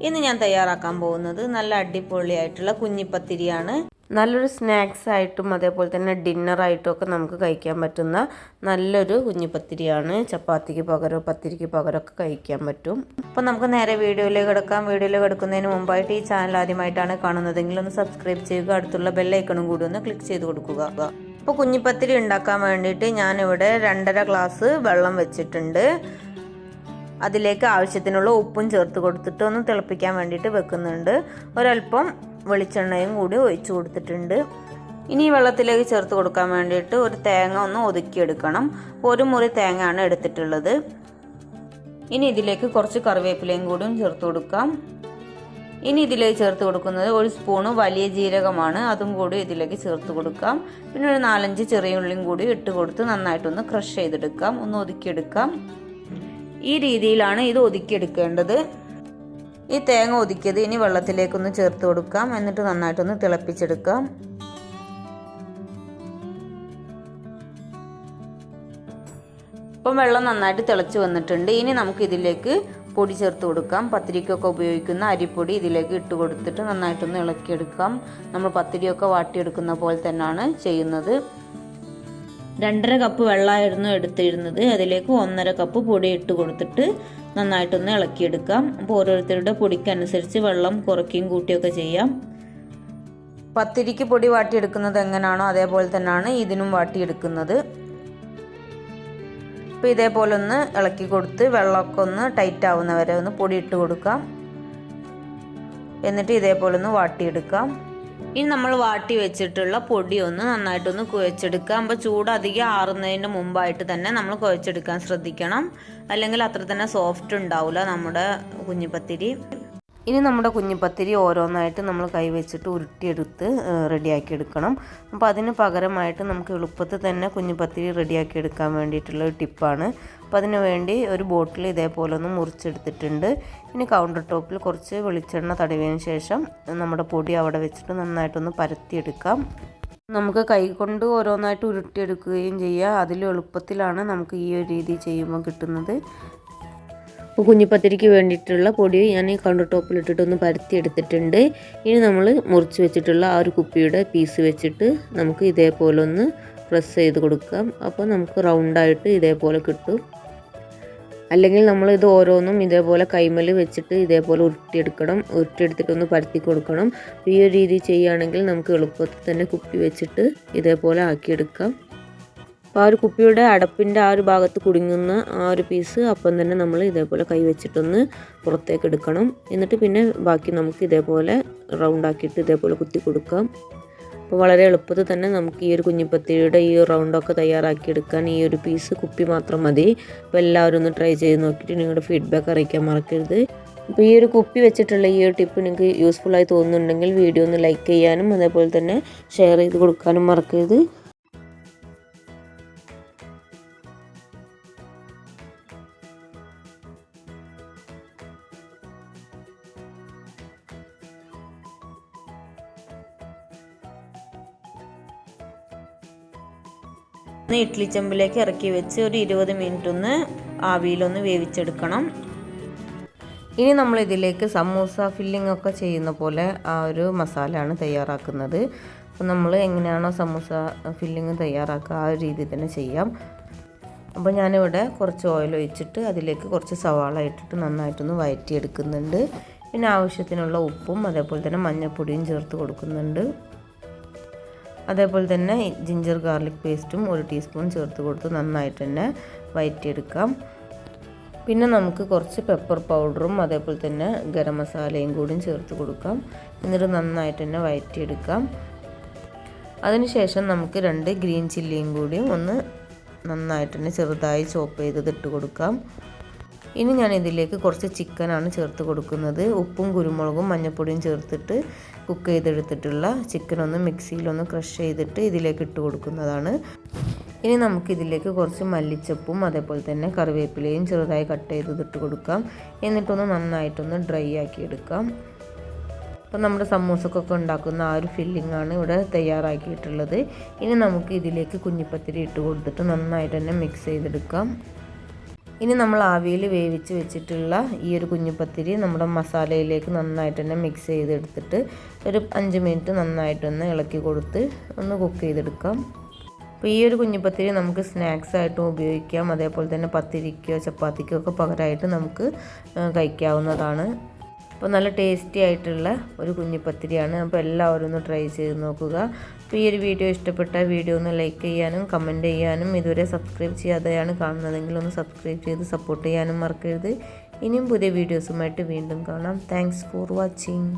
ഇന്ന് ഞാൻ തയ്യാറാക്കാൻ പോകുന്നത് നല്ല അടിപൊളിയായിട്ടുള്ള കുഞ്ഞിപ്പത്തിരിയാണ്. നല്ലൊരു സ്നാക്സ് ആയിട്ടും അതേപോലെ തന്നെ ഡിന്നറായിട്ടും ഒക്കെ നമുക്ക് കഴിക്കാൻ പറ്റുന്ന നല്ലൊരു കുഞ്ഞിപ്പത്തിരിയാണ്. ചപ്പാത്തിക്ക് പകരം പത്തിരിക്ക് പകരമൊക്കെ കഴിക്കാൻ പറ്റും. അപ്പോൾ നമുക്ക് നേരെ വീഡിയോയിലേക്ക് കിടക്കാം. വീഡിയോയിലേക്ക് കിടക്കുന്നതിന് മുമ്പായിട്ട് ഈ ചാനൽ ആദ്യമായിട്ടാണ് കാണുന്നതെങ്കിൽ ഒന്ന് സബ്സ്ക്രൈബ് ചെയ്യുക. അടുത്തുള്ള ബെല്ലൈക്കണും കൂടി ഒന്ന് ക്ലിക്ക് ചെയ്ത് കൊടുക്കുക. അപ്പോൾ കുഞ്ഞിപ്പത്തിരി ഉണ്ടാക്കാൻ വേണ്ടിയിട്ട് ഞാനിവിടെ 2.5 ഗ്ലാസ് വെള്ളം വെച്ചിട്ടുണ്ട്. അതിലേക്ക് ആവശ്യത്തിനുള്ള ഉപ്പും ചേർത്ത് കൊടുത്തിട്ട് ഒന്ന് തിളപ്പിക്കാൻ വേണ്ടിയിട്ട് വെക്കുന്നുണ്ട്. ഒരല്പം വെളിച്ചെണ്ണയും കൂടി ഒഴിച്ചു കൊടുത്തിട്ടുണ്ട്. ഇനി ഈ വെള്ളത്തിലേക്ക് ചേർത്ത് കൊടുക്കാൻ വേണ്ടിയിട്ട് ഒരു തേങ്ങ ഒന്ന് ഒതുക്കിയെടുക്കണം. ഒരു മുറി തേങ്ങയാണ് എടുത്തിട്ടുള്ളത്. ഇനി ഇതിലേക്ക് കുറച്ച് കറിവേപ്പിലയും കൂടിയും ചേർത്ത് കൊടുക്കാം. ഇനി ഇതിലേക്ക് ചേർത്ത് കൊടുക്കുന്നത് 1 സ്പൂണ് വലിയ ജീരകമാണ്. അതും കൂടി ഇതിലേക്ക് ചേർത്ത് കൊടുക്കാം. പിന്നെ ഒരു 4-5 ചെറിയ ഉള്ളിയും കൂടി ഇട്ട് കൊടുത്ത് നന്നായിട്ടൊന്ന് ക്രഷ് ചെയ്തെടുക്കാം, ഒന്ന് ഒതുക്കിയെടുക്കാം. ഈ രീതിയിലാണ് ഇത് ഒതുക്കിയെടുക്കേണ്ടത്. ഈ തേങ്ങ ഒതുക്കിയത് ഇനി വെള്ളത്തിലേക്കൊന്ന് ചേർത്ത് കൊടുക്കാം. എന്നിട്ട് നന്നായിട്ടൊന്ന് തിളപ്പിച്ചെടുക്കാം. ഇപ്പം വെള്ളം നന്നായിട്ട് തിളച്ച് വന്നിട്ടുണ്ട്. ഇനി നമുക്ക് ഇതിലേക്ക് പൊടി ചേർത്ത് കൊടുക്കാം. പത്തിരിക്കൊക്കെ ഉപയോഗിക്കുന്ന അരിപ്പൊടി ഇതിലേക്ക് ഇട്ട് കൊടുത്തിട്ട് നന്നായിട്ടൊന്ന് ഇളക്കിയെടുക്കാം. നമ്മൾ പത്തിരിയൊക്കെ വാട്ടിയെടുക്കുന്ന പോലെ തന്നെയാണ് ചെയ്യുന്നത്. 2.5 കപ്പ് വെള്ളമായിരുന്നു എടുത്തിരുന്നത്. അതിലേക്ക് 1.5 കപ്പ് പൊടി ഇട്ട് കൊടുത്തിട്ട് നന്നായിട്ടൊന്ന് ഇളക്കിയെടുക്കാം. അപ്പോൾ ഓരോരുത്തരുടെ പൊടിക്കനുസരിച്ച് വെള്ളം കുറയ്ക്കുകയും കൂട്ടുകയൊക്കെ ചെയ്യാം. പത്തിരിക്ക് പൊടി വാട്ടിയെടുക്കുന്നത് എങ്ങനെയാണോ അതേപോലെ തന്നെയാണ് ഇതിനും വാട്ടിയെടുക്കുന്നത്. അപ്പോൾ ഇതേപോലെ ഒന്ന് ഇളക്കി കൊടുത്ത് വെള്ളമൊക്കെ ഒന്ന് ടൈറ്റ് ആവുന്നവരെ ഒന്ന് പൊടി ഇട്ട് കൊടുക്കാം. എന്നിട്ട് ഇതേപോലെ ഒന്ന് വാട്ടിയെടുക്കാം. ഇനി നമ്മൾ വാട്ടി വെച്ചിട്ടുള്ള പൊടി ഒന്ന് നന്നായിട്ടൊന്ന് കുഴച്ചെടുക്കാം. അപ്പോൾ ചൂട് അധികം ആറുന്നതിന് മുമ്പായിട്ട് തന്നെ നമ്മൾ കുഴച്ചെടുക്കാൻ ശ്രദ്ധിക്കണം. അല്ലെങ്കിൽ അത്ര തന്നെ സോഫ്റ്റ് ഉണ്ടാവില്ല നമ്മുടെ കുഞ്ഞിപ്പത്തിരി. ഇനി നമ്മുടെ കുഞ്ഞിപ്പത്തിരി ഓരോന്നായിട്ട് നമ്മൾ കൈവച്ചിട്ട് ഉരുട്ടിയെടുത്ത് റെഡിയാക്കി എടുക്കണം. അപ്പോൾ അതിന് പകരമായിട്ട് നമുക്ക് എളുപ്പത്തിൽ തന്നെ കുഞ്ഞിപ്പത്തിരി റെഡിയാക്കി എടുക്കാൻ വേണ്ടിയിട്ടുള്ള ഒരു ടിപ്പാണ്. അപ്പോൾ അതിന് വേണ്ടി ഒരു ബോട്ടിൽ ഇതേപോലെ ഒന്ന് മുറിച്ചെടുത്തിട്ടുണ്ട്. ഇനി കൗണ്ടർ ടോപ്പിൽ കുറച്ച് വെളിച്ചെണ്ണ തടവിയതിന് ശേഷം നമ്മുടെ പൊടി അവിടെ വെച്ചിട്ട് നന്നായിട്ടൊന്ന് പരത്തിയെടുക്കാം. നമുക്ക് കൈകൊണ്ട് ഓരോന്നായിട്ട് ഉരുട്ടിയെടുക്കുകയും ചെയ്യാം. അതിൽ എളുപ്പത്തിലാണ് നമുക്ക് ഈ ഒരു രീതി ചെയ്യുമ്പോൾ കിട്ടുന്നത്. അപ്പോൾ കുഞ്ഞിപ്പത്തിരിക്ക് വേണ്ടിയിട്ടുള്ള പൊടി ഞാൻ ഈ കൗണ്ടർ ടോപ്പിൽ ഇട്ടിട്ടൊന്ന് പരത്തി എടുത്തിട്ടുണ്ട്. ഇനി നമ്മൾ മുറിച്ച് വെച്ചിട്ടുള്ള ആ ഒരു കുപ്പിയുടെ പീസ് വെച്ചിട്ട് നമുക്ക് ഇതേപോലെ ഒന്ന് പ്രസ് ചെയ്ത് കൊടുക്കാം. അപ്പോൾ നമുക്ക് റൗണ്ടായിട്ട് ഇതേപോലെ കിട്ടും. അല്ലെങ്കിൽ നമ്മൾ ഇത് ഓരോന്നും ഇതേപോലെ കൈമൽ വെച്ചിട്ട് ഇതേപോലെ ഉരുട്ടിയെടുക്കണം. ഉരുട്ടിയെടുത്തിട്ടൊന്ന് പരത്തി കൊടുക്കണം. ഈ ഒരു രീതി ചെയ്യുകയാണെങ്കിൽ നമുക്ക് എളുപ്പത്തിൽ തന്നെ കുപ്പി വെച്ചിട്ട് ഇതേപോലെ ആക്കിയെടുക്കാം. അപ്പോൾ ആ ഒരു കുപ്പിയുടെ അടപ്പിൻ്റെ ആ ഒരു ഭാഗത്ത് കുടുങ്ങുന്ന ആ ഒരു പീസ് അപ്പം തന്നെ നമ്മൾ ഇതേപോലെ കൈ വെച്ചിട്ടൊന്ന് പുറത്തേക്ക് എടുക്കണം. എന്നിട്ട് പിന്നെ ബാക്കി നമുക്ക് ഇതേപോലെ റൗണ്ടാക്കിയിട്ട് ഇതേപോലെ കുത്തി കൊടുക്കാം. അപ്പോൾ വളരെ എളുപ്പത്തിൽ തന്നെ നമുക്ക് ഈ ഒരു കുഞ്ഞിപ്പത്തിരിയുടെ ഈ റൗണ്ടൊക്കെ തയ്യാറാക്കിയെടുക്കാൻ ഈ ഒരു പീസ് കുപ്പി മാത്രം മതി. അപ്പോൾ എല്ലാവരും ഒന്ന് ട്രൈ ചെയ്ത് നോക്കിയിട്ട് നിങ്ങളുടെ ഫീഡ്ബാക്ക് അറിയിക്കാൻ മറക്കരുത്. അപ്പോൾ ഈ ഒരു കുപ്പി വെച്ചിട്ടുള്ള ഈ ഒരു ടിപ്പ് നിങ്ങൾക്ക് യൂസ്ഫുള്ളായി തോന്നുന്നുണ്ടെങ്കിൽ വീഡിയോ ഒന്ന് ലൈക്ക് ചെയ്യാനും അതേപോലെ തന്നെ ഷെയർ ചെയ്ത് കൊടുക്കാനും മറക്കരുത്. ഇഡ്ഡലി ചെമ്പിലേക്ക് ഇറക്കി വെച്ച് ഒരു 20 മിനിറ്റ് ഒന്ന് ആവിയിലൊന്ന് വേവിച്ചെടുക്കണം. ഇനി നമ്മൾ ഇതിലേക്ക് സമൂസ ഫില്ലിംഗ് ഒക്കെ ചെയ്യുന്ന പോലെ ആ ഒരു മസാലയാണ് തയ്യാറാക്കുന്നത്. അപ്പോൾ നമ്മൾ എങ്ങനെയാണോ സമൂസ ഫില്ലിംഗ് തയ്യാറാക്കുക ആ ഒരു രീതിയിൽ തന്നെ ചെയ്യാം. അപ്പോൾ ഞാനിവിടെ കുറച്ച് ഓയിൽ ഒഴിച്ചിട്ട് അതിലേക്ക് കുറച്ച് സവാള ഇട്ടിട്ട് നന്നായിട്ടൊന്ന് വഴറ്റിയെടുക്കുന്നുണ്ട്. പിന്നെ ആവശ്യത്തിനുള്ള ഉപ്പും അതേപോലെ തന്നെ മഞ്ഞൾപ്പൊടിയും ചേർത്ത് കൊടുക്കുന്നുണ്ട്. അതേപോലെ തന്നെ ജിഞ്ചർ ഗാർലിക് പേസ്റ്റും 1 ടീസ്പൂൺ ചേർത്ത് കൊടുത്ത് നന്നായിട്ട് തന്നെ വഴറ്റിയെടുക്കാം. പിന്നെ നമുക്ക് കുറച്ച് പെപ്പർ പൗഡറും അതേപോലെ തന്നെ ഗരം മസാലയും കൂടിയും ചേർത്ത് കൊടുക്കാം. എന്നിട്ട് നന്നായിട്ട് തന്നെ വഴറ്റിയെടുക്കാം. അതിനുശേഷം നമുക്ക് 2 ഗ്രീൻ ചില്ലിയും കൂടിയും ഒന്ന് നന്നായിട്ട് തന്നെ ചെറുതായി ചോപ്പ് ചെയ്തത് ഇട്ട് കൊടുക്കാം. ഇനി ഞാൻ ഇതിലേക്ക് കുറച്ച് ചിക്കനാണ് ചേർത്ത് കൊടുക്കുന്നത്. ഉപ്പും കുരുമുളകും മഞ്ഞൾപ്പൊടിയും ചേർത്തിട്ട് കുക്ക് ചെയ്തെടുത്തിട്ടുള്ള ചിക്കനൊന്ന് മിക്സിയിലൊന്ന് ക്രഷ് ചെയ്തിട്ട് ഇതിലേക്ക് ഇട്ട് കൊടുക്കുന്നതാണ്. ഇനി നമുക്കിതിലേക്ക് കുറച്ച് മല്ലിച്ചപ്പും അതേപോലെ തന്നെ കറിവേപ്പിലയും ചെറുതായി കട്ട് ചെയ്തിട്ട് കൊടുക്കാം. എന്നിട്ടൊന്ന് നന്നായിട്ടൊന്ന് ഡ്രൈ ആക്കി എടുക്കാം. അപ്പോൾ നമ്മുടെ സമൂസക്കൊക്കെ ഉണ്ടാക്കുന്ന ആ ഒരു ഫില്ലിംഗാണ് ഇവിടെ തയ്യാറാക്കിയിട്ടുള്ളത്. ഇനി നമുക്ക് ഇതിലേക്ക് കുഞ്ഞിപ്പത്തിരി ഇട്ട് കൊടുത്തിട്ട് നന്നായിട്ട് തന്നെ മിക്സ് ചെയ്തെടുക്കാം. ഇനി നമ്മൾ ആവിയിൽ വേവിച്ച് വെച്ചിട്ടുള്ള ഈ ഒരു കുഞ്ഞിപ്പത്തിരി നമ്മുടെ മസാലയിലേക്ക് നന്നായിട്ട് തന്നെ മിക്സ് ചെയ്തെടുത്തിട്ട് ഒരു 5 മിനിറ്റ് നന്നായിട്ടൊന്ന് ഇളക്കി കൊടുത്ത് ഒന്ന് കുക്ക് ചെയ്തെടുക്കാം. അപ്പോൾ ഈ ഒരു കുഞ്ഞിപ്പത്തിരി നമുക്ക് സ്നാക്സ് ആയിട്ടും ഉപയോഗിക്കാം. അതേപോലെ തന്നെ പത്തിരിക്കോ ചപ്പാത്തിക്കോ ഒക്കെ പകരമായിട്ട് നമുക്ക് കഴിക്കാവുന്നതാണ്. അപ്പോൾ നല്ല ടേസ്റ്റി ആയിട്ടുള്ള ഒരു കുഞ്ഞിപ്പത്തിരിയാണ്. അപ്പോൾ എല്ലാവരും ഒന്ന് ട്രൈ ചെയ്ത് നോക്കുക. അപ്പോൾ ഈ ഒരു വീഡിയോ ഇഷ്ടപ്പെട്ട വീഡിയോ ഒന്ന് ലൈക്ക് ചെയ്യാനും കമൻറ്റ് ചെയ്യാനും ഇതുവരെ സബ്സ്ക്രൈബ് ചെയ്യാതെയാണ് കാണുന്നതെങ്കിൽ ഒന്ന് സബ്സ്ക്രൈബ് ചെയ്ത് സപ്പോർട്ട് ചെയ്യാനും മറക്കരുത്. ഇനിയും പുതിയ വീഡിയോസുമായിട്ട് വീണ്ടും കാണാം. Thanks for watching.